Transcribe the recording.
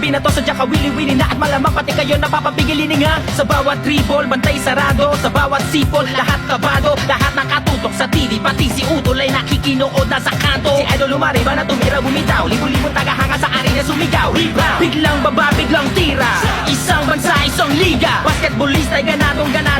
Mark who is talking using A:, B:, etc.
A: binato, sadya ka wili-wili na at malamang pati kayo napapapigilin nga. Sa bawat dribble, bantay sarado. Sa bawat sipol, lahat kabado. Lahat nakatutok sa TV, pati si Utol ay nakikinood na sa kanto. Si Idol lumari ba na tumira bumitaw, libo-libo tagahanga sa arena sumigaw. Rebound, biglang baba, biglang tira. Isang bansa, isang liga. Basketballista ay ganadong ganado.